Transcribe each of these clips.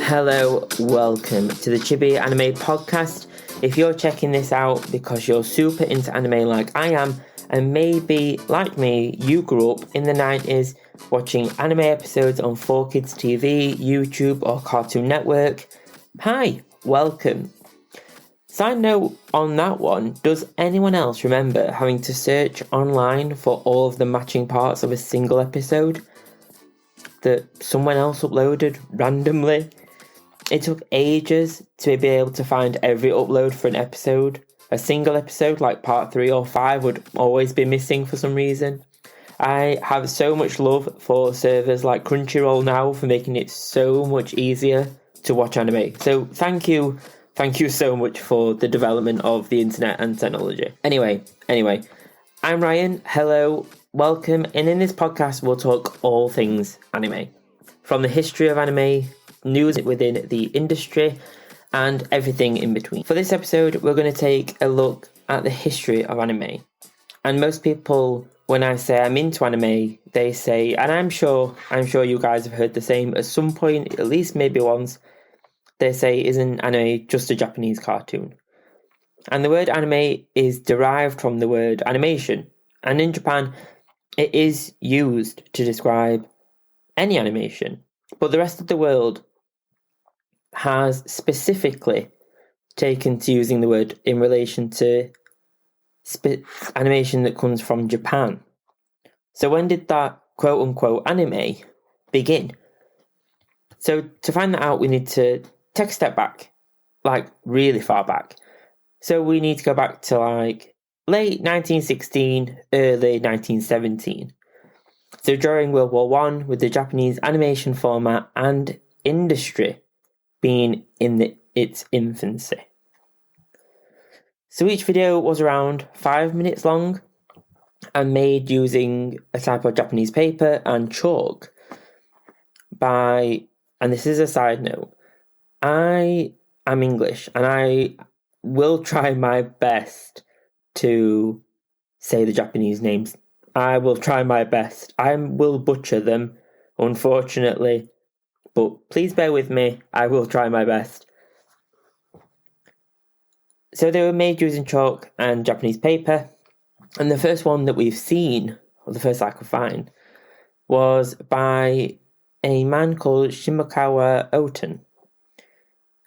Hello, welcome to the Chibi Anime Podcast. If you're checking this out because you're super into anime like I am, and maybe, like me, you grew up in the 90s watching anime episodes on 4Kids TV, YouTube or Cartoon Network, hi, welcome. Side note on that one, does anyone else remember having to search online for all of the matching parts of a single episode that someone else uploaded randomly? It took ages to be able to find every upload for an episode. A single episode like part 3 or 5 would always be missing for some reason. I have so much love for servers like Crunchyroll now for making it so much easier to watch anime. So thank you so much for the development of the internet and technology. Anyway, I'm Ryan, hello, welcome, and in this podcast we'll talk all things anime. From the history of anime, news within the industry, and everything in between. For this episode, we're going to take a look at the history of anime. And most people, when I say I'm into anime, they say, and I'm sure you guys have heard the same at some point, at least maybe once, they say, isn't anime just a Japanese cartoon? And the word anime is derived from the word animation. And in Japan, it is used to describe any animation. But the rest of the world has specifically taken to using the word in relation to animation that comes from Japan. So when did that quote-unquote anime begin? So to find that out, we need to take a step back, like really far back. So we need to go back to like late 1916, early 1917. So during World War I, with the Japanese animation format and industry being in its infancy. So each video was around 5 minutes long and made using a type of Japanese paper and chalk and this is a side note, I am English and I will try my best to say the Japanese names. I will try my best. I will butcher them, unfortunately, but please bear with me. I will try my best. So they were made using chalk and Japanese paper, and the first one that we've seen, or the first I could find, was by a man called Shimokawa Oten.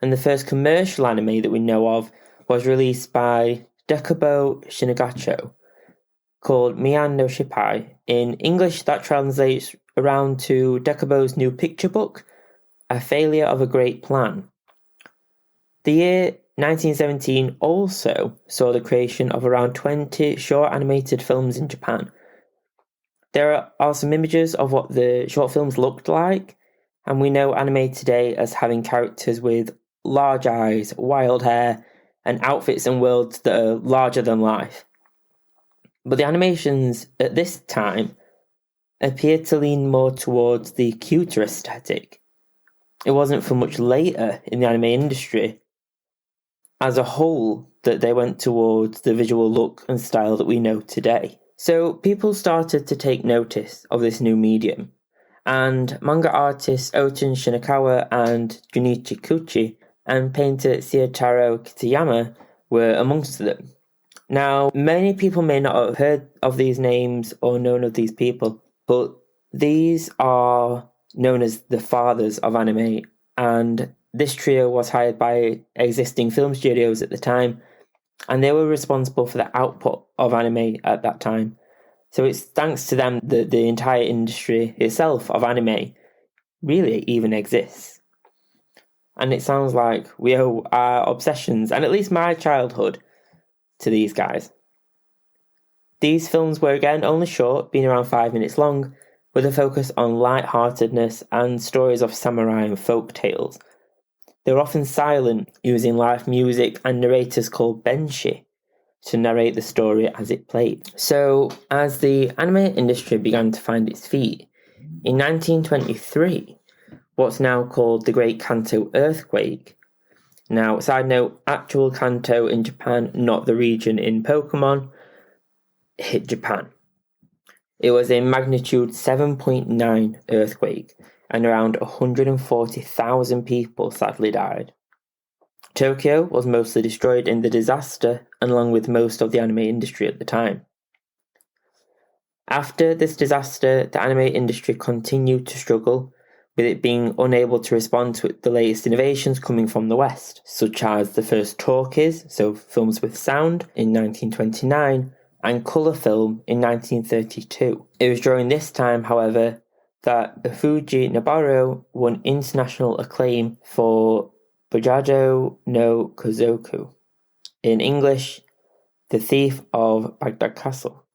And the first commercial anime that we know of was released by Dekabo Shinagacho, called Mian no Shippai. In English, that translates around to Dekabo's new picture book, A Failure of a Great Plan. The year 1917 also saw the creation of around 20 short animated films in Japan. There are some images of what the short films looked like, and we know anime today as having characters with large eyes, wild hair, and outfits and worlds that are larger than life. But the animations at this time appeared to lean more towards the cuter aesthetic. It wasn't for much later in the anime industry as a whole that they went towards the visual look and style that we know today. So people started to take notice of this new medium, and manga artists Oten Shinakawa and Junichi Kuchi and painter Siotaro Kitayama were amongst them. Now, many people may not have heard of these names or known of these people, but these are known as the fathers of anime, and this trio was hired by existing film studios at the time, and they were responsible for the output of anime at that time. So it's thanks to them that the entire industry itself of anime really even exists. And it sounds like we owe our obsessions, and at least my childhood, to these guys. These films were again only short, being around 5 minutes long, with a focus on light-heartedness and stories of samurai and folk tales. They were often silent, using live music and narrators called benshi to narrate the story as it played. So, as the anime industry began to find its feet, in 1923, what's now called the Great Kanto Earthquake. Now, side note, actual Kanto in Japan, not the region in Pokemon, hit Japan. It was a magnitude 7.9 earthquake, and around 140,000 people sadly died. Tokyo was mostly destroyed in the disaster, along with most of the anime industry at the time. After this disaster, the anime industry continued to struggle, with it being unable to respond to the latest innovations coming from the West, such as the first talkies, so films with sound, in 1929, and colour film in 1932. It was during this time, however, that Fuji Nabaro won international acclaim for Bujado no Kozoku, in English, The Thief of Baghdad Castle,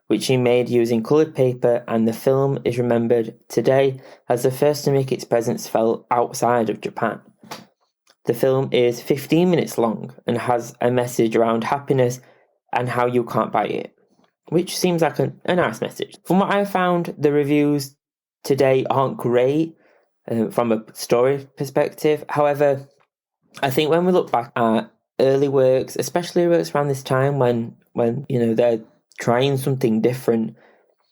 which he made using coloured paper, and the film is remembered today as the first to make its presence felt outside of Japan. The film is 15 minutes long and has a message around happiness and how you can't buy it, which seems like a nice message. From what I found, the reviews today aren't great from a story perspective. However, I think when we look back at early works, especially works around this time when they're trying something different,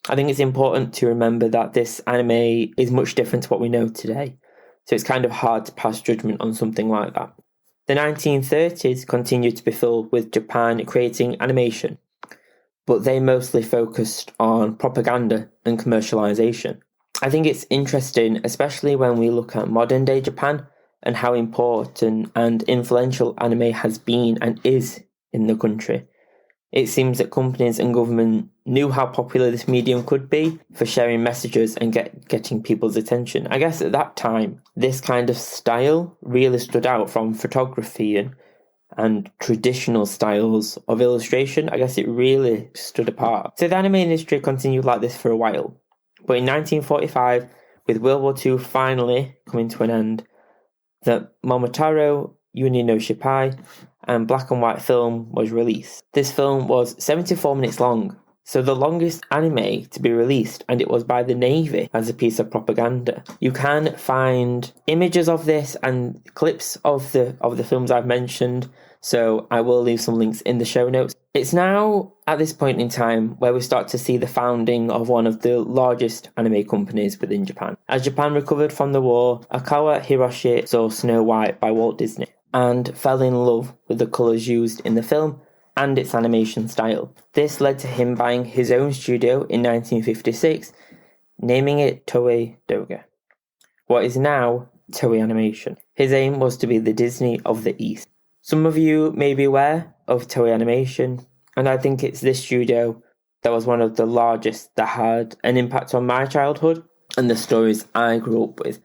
I think it's important to remember that this anime is much different to what we know today. So it's kind of hard to pass judgment on something like that. The 1930s continued to be filled with Japan creating animation, but they mostly focused on propaganda and commercialization. I think it's interesting, especially when we look at modern day Japan and how important and influential anime has been and is in the country. It seems that companies and government knew how popular this medium could be for sharing messages and getting people's attention. I guess at that time, this kind of style really stood out from photography and traditional styles of illustration. I guess it really stood apart. So the anime industry continued like this for a while. But in 1945, with World War II finally coming to an end, the Momotaro Uni no Shippai and black and white film was released. This film was 74 minutes long, so the longest anime to be released, and it was by the Navy as a piece of propaganda. You can find images of this and clips of the films I've mentioned, so I will leave some links in the show notes. It's now at this point in time where we start to see the founding of one of the largest anime companies within Japan. As Japan recovered from the war, Akawa Hiroshi saw Snow White by Walt Disney and fell in love with the colours used in the film and its animation style. This led to him buying his own studio in 1956, naming it Toei Doga, what is now Toei Animation. His aim was to be the Disney of the East. Some of you may be aware of Toei Animation, and I think it's this studio that was one of the largest that had an impact on my childhood and the stories I grew up with.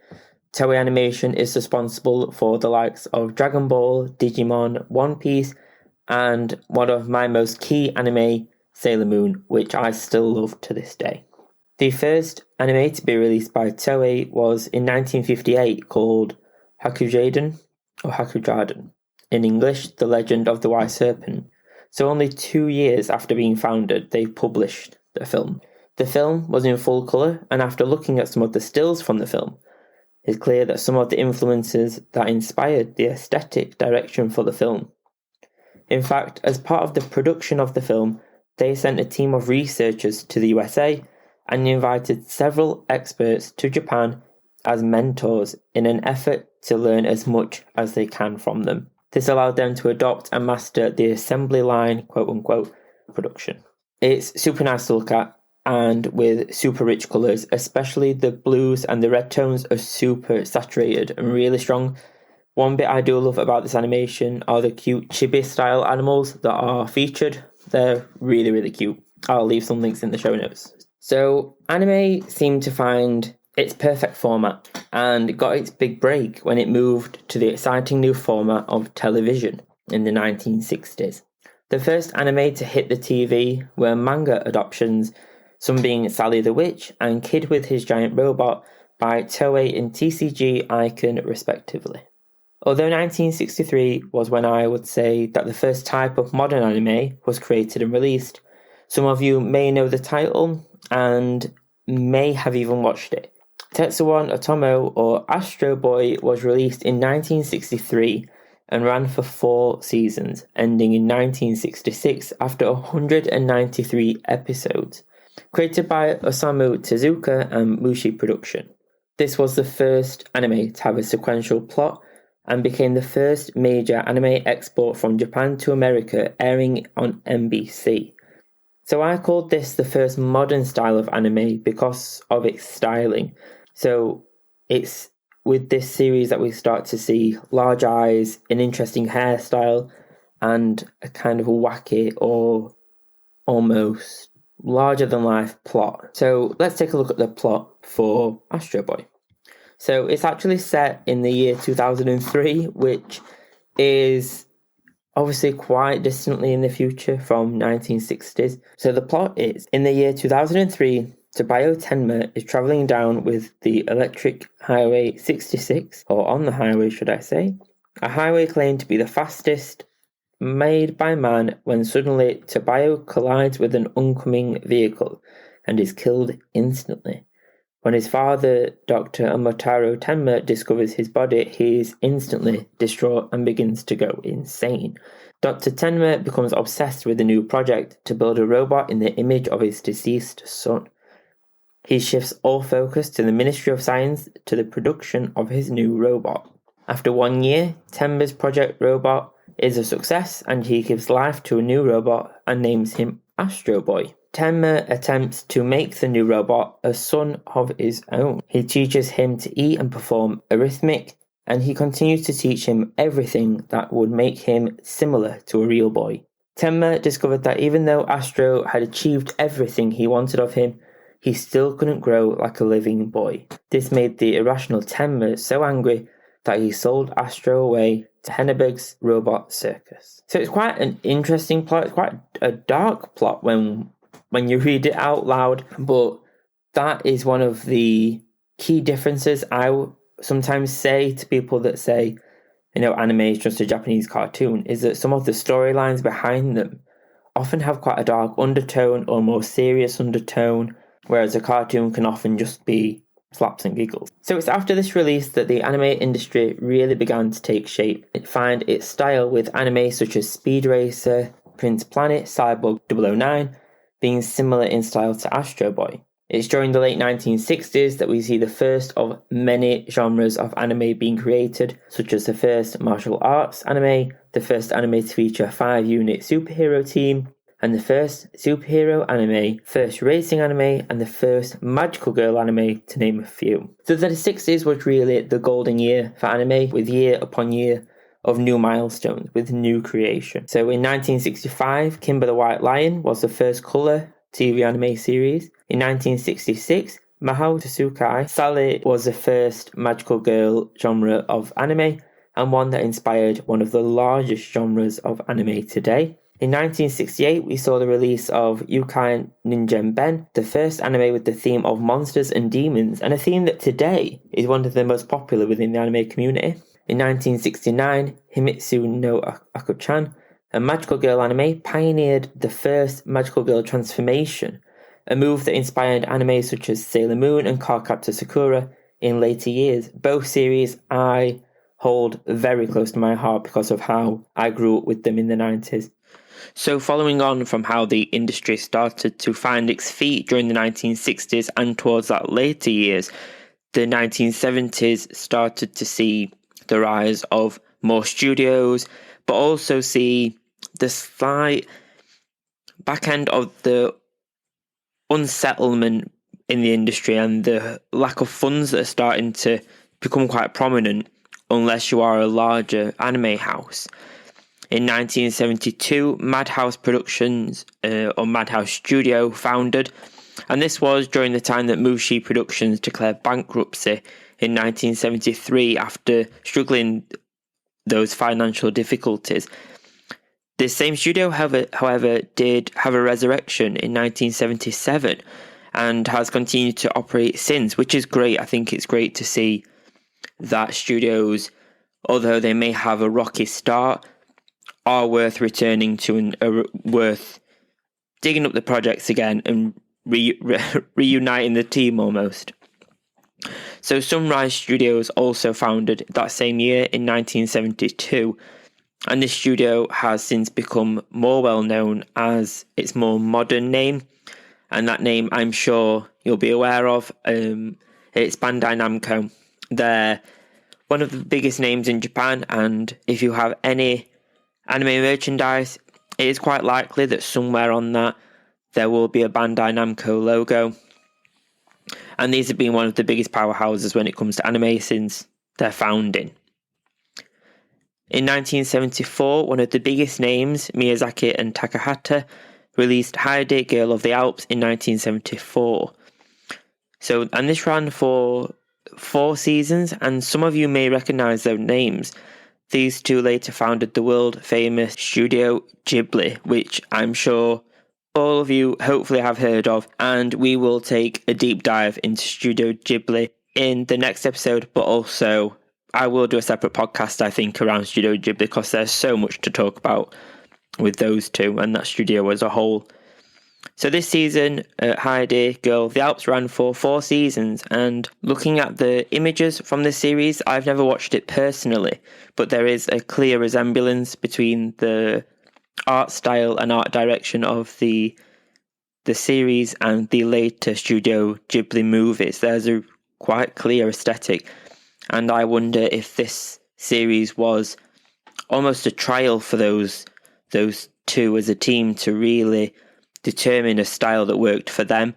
Toei Animation is responsible for the likes of Dragon Ball, Digimon, One Piece, and one of my most key anime, Sailor Moon, which I still love to this day. The first anime to be released by Toei was in 1958 called Hakujaden, or Hakujaden, in English, The Legend of the Wise Serpent. So only 2 years after being founded, they published the film. The film was in full colour, and after looking at some of the stills from the film, it's clear that some of the influences that inspired the aesthetic direction for the film. In fact, as part of the production of the film, they sent a team of researchers to the USA and invited several experts to Japan as mentors in an effort to learn as much as they can from them. This allowed them to adopt and master the assembly line, quote-unquote, production. It's super nice to look at, and with super rich colours, especially the blues and the red tones are super saturated and really strong. One bit I do love about this animation are the cute chibi-style animals that are featured. They're really, really cute. I'll leave some links in the show notes. So, anime seemed to find its perfect format and got its big break when it moved to the exciting new format of television in the 1960s. The first anime to hit the TV were manga adaptations, some being Sally the Witch and Kid with His Giant Robot by Toei and TCG Icon respectively. Although 1963 was when I would say that the first type of modern anime was created and released, some of you may know the title and may have even watched it. Tetsuwan Otomo, or Astro Boy, was released in 1963 and ran for 4 seasons, ending in 1966 after 193 episodes. Created by Osamu Tezuka and Mushi Production. This was the first anime to have a sequential plot and became the first major anime export from Japan to America, airing on NBC. So I called this the first modern style of anime because of its styling. So it's with this series that we start to see large eyes, an interesting hairstyle, and a kind of wacky or almost larger than life plot. So let's take a look at the plot for Astro Boy. So it's actually set in the year 2003, which is obviously quite distantly in the future from 1960s. So the plot is, in the year 2003, Tabayo Tenma is travelling down with the electric highway 66, or on the highway should I say, a highway claimed to be the fastest made by man, when suddenly Tabayo collides with an oncoming vehicle and is killed instantly. When his father, Dr. Amotaro Tenma, discovers his body, he is instantly distraught and begins to go insane. Dr. Tenma becomes obsessed with a new project to build a robot in the image of his deceased son. He shifts all focus to the Ministry of Science to the production of his new robot. After 1 year, Tenma's project robot is a success and he gives life to a new robot and names him Astro Boy. Tenma attempts to make the new robot a son of his own. He teaches him to eat and perform arithmetic, and he continues to teach him everything that would make him similar to a real boy. Tenma discovered that even though Astro had achieved everything he wanted of him, he still couldn't grow like a living boy. This made the irrational Tenma so angry that he sold Astro away to Henneberg's robot circus. So it's quite an interesting plot. It's quite a dark plot when you read it out loud, but that is one of the key differences I sometimes say to people that say, anime is just a Japanese cartoon, is that some of the storylines behind them often have quite a dark undertone or more serious undertone, whereas a cartoon can often just be slaps and giggles. So it's after this release that the anime industry really began to take shape. It found its style with anime such as Speed Racer, Prince Planet, Cyborg 009, being similar in style to Astro Boy. It's during the late 1960s that we see the first of many genres of anime being created, such as the first martial arts anime, the first anime to feature a 5-unit superhero team, and the first superhero anime, first racing anime, and the first magical girl anime, to name a few. So the 60s was really the golden year for anime, with year upon year of new milestones, with new creation. So in 1965, Kimber the White Lion was the first colour TV anime series. In 1966, Mahou Tsukai Sally was the first magical girl genre of anime, and one that inspired one of the largest genres of anime today. In 1968, we saw the release of Yukai Ningen Ben, the first anime with the theme of monsters and demons, and a theme that today is one of the most popular within the anime community. In 1969, Himitsu no Ako-chan, a magical girl anime, pioneered the first magical girl transformation, a move that inspired anime such as Sailor Moon and Cardcaptor Sakura in later years. Both series I hold very close to my heart because of how I grew up with them in the 90s. So following on from how the industry started to find its feet during the 1960s and towards that later years, the 1970s started to see the rise of more studios, but also see the slight back end of the unsettlement in the industry and the lack of funds that are starting to become quite prominent unless you are a larger anime house. In 1972, Madhouse Productions, or Madhouse Studio, founded, and this was during the time that Mushi Productions declared bankruptcy in 1973 after struggling those financial difficulties. This same studio, however, did have a resurrection in 1977 and has continued to operate since, which is great. I think it's great to see that studios, although they may have a rocky start, are worth returning to and are worth digging up the projects again and reuniting the team almost. So Sunrise Studios also founded that same year in 1972, and this studio has since become more well known as its more modern name, and that name I'm sure you'll be aware of. It's Bandai Namco. They're one of the biggest names in Japan, and if you have any anime merchandise, it is quite likely that somewhere on that there will be a Bandai Namco logo. And these have been one of the biggest powerhouses when it comes to anime since their founding. In 1974, one of the biggest names, Miyazaki and Takahata, released Hayate Girl of the Alps in 1974. And this ran for 4 seasons, and some of you may recognise their names. These two later founded the world-famous Studio Ghibli, which I'm sure all of you hopefully have heard of, and we will take a deep dive into Studio Ghibli in the next episode, but also I will do a separate podcast, I think, around Studio Ghibli, because there's so much to talk about with those two and that studio as a whole. So this season, Hayate Girl of the Alps ran for 4 seasons, and looking at the images from this series, I've never watched it personally, but there is a clear resemblance between the art style and art direction of the series and the later Studio Ghibli movies. There's a quite clear aesthetic, and I wonder if this series was almost a trial for those two as a team to really determine a style that worked for them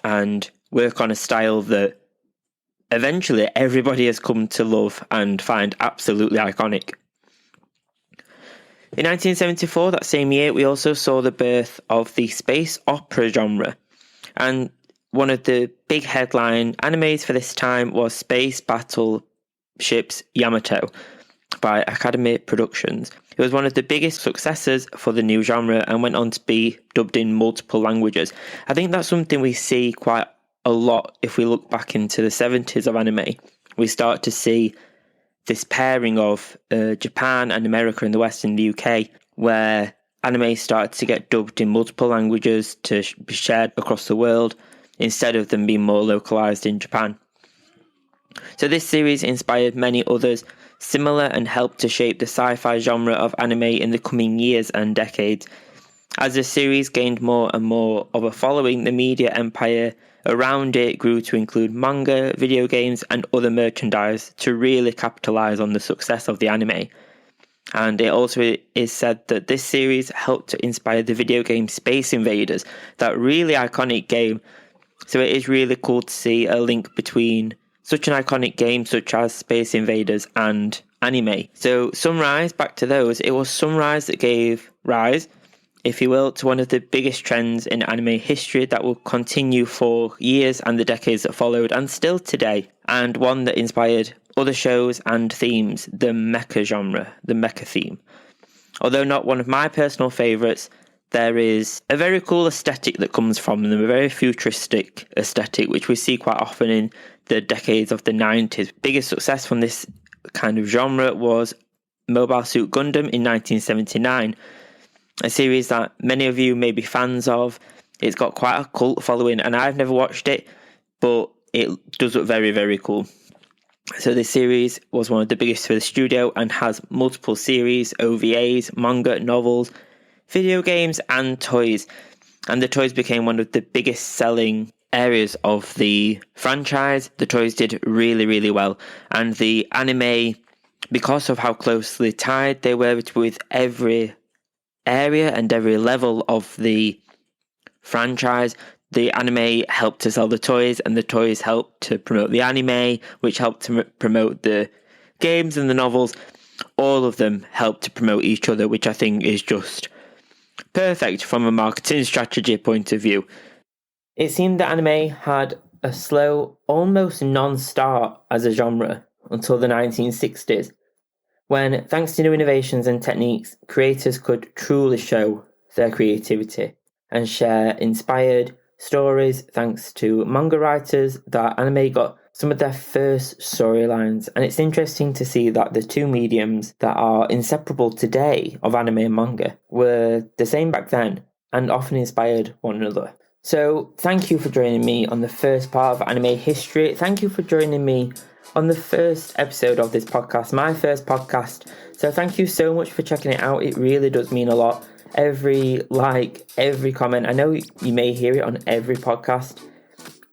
and work on a style that eventually everybody has come to love and find absolutely iconic. In 1974, that same year, we also saw the birth of the space opera genre, and one of the big headline animes for this time was Space Battleships Yamato by Academy Productions. It was one of the biggest successes for the new genre and went on to be dubbed in multiple languages. I think that's something we see quite a lot if we look back into the 70s of anime. We start to see this pairing of Japan and America in the West and the UK, where anime started to get dubbed in multiple languages to be shared across the world instead of them being more localized in Japan. So this series inspired many others similar and helped to shape the sci-fi genre of anime in the coming years and decades. As the series gained more and more of a following, the media empire around it grew to include manga, video games, and other merchandise to really capitalize on the success of the anime. And it also is said that this series helped to inspire the video game Space Invaders, that really iconic game. So it is really cool to see a link between such an iconic game such as Space Invaders and anime. So Sunrise, back to those, it was Sunrise that gave rise, if you will, to one of the biggest trends in anime history that will continue for years and the decades that followed, and still today, and one that inspired other shows and themes, the mecha genre, the mecha theme. Although not one of my personal favourites, there is a very cool aesthetic that comes from them, a very futuristic aesthetic, which we see quite often in the decades of the 90s. Biggest success from this kind of genre was Mobile Suit Gundam in 1979, a series that many of you may be fans of. It's got quite a cult following, and I've never watched it, but it does look very, very cool. So this series was one of the biggest for the studio and has multiple series, OVAs, manga, novels, video games, and toys. And the toys became one of the biggest selling areas of the franchise. The toys did really, really well. And the anime, because of how closely tied they were with every area and every level of the franchise, the anime helped to sell the toys, and the toys helped to promote the anime, which helped to promote the games and the novels. All of them helped to promote each other, which I think is just perfect from a marketing strategy point of view. It seemed that anime had a slow, almost non-start as a genre until the 1960s, when, thanks to new innovations and techniques, creators could truly show their creativity and share inspired stories. Thanks to manga writers, that anime got some of their first storylines, and it's interesting to see that the two mediums that are inseparable today of anime and manga were the same back then and often inspired one another. So thank you for joining me on the first part of anime history. Thank you for joining me on the first episode of this podcast, my first podcast. So thank you so much for checking it out. It really does mean a lot. Every like, every comment, I know you may hear it on every podcast,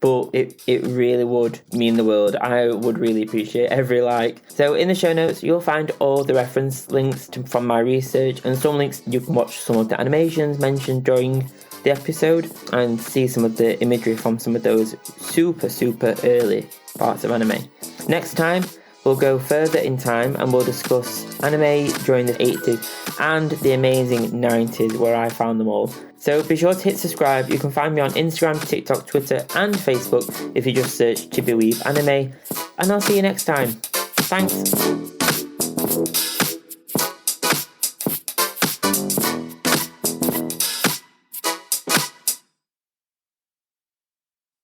but it really would mean the world. I would really appreciate every like. So in the show notes, you'll find all the reference links from my research, and some links you can watch some of the animations mentioned during the episode and see some of the imagery from some of those super early parts of anime. Next time, we'll go further in time and we'll discuss anime during the 80s and the amazing 90s, where I found them all. So be sure to hit subscribe. You can find me on Instagram, TikTok, Twitter and Facebook if you just search Chibi Weave Anime. And I'll see you next time. Thanks.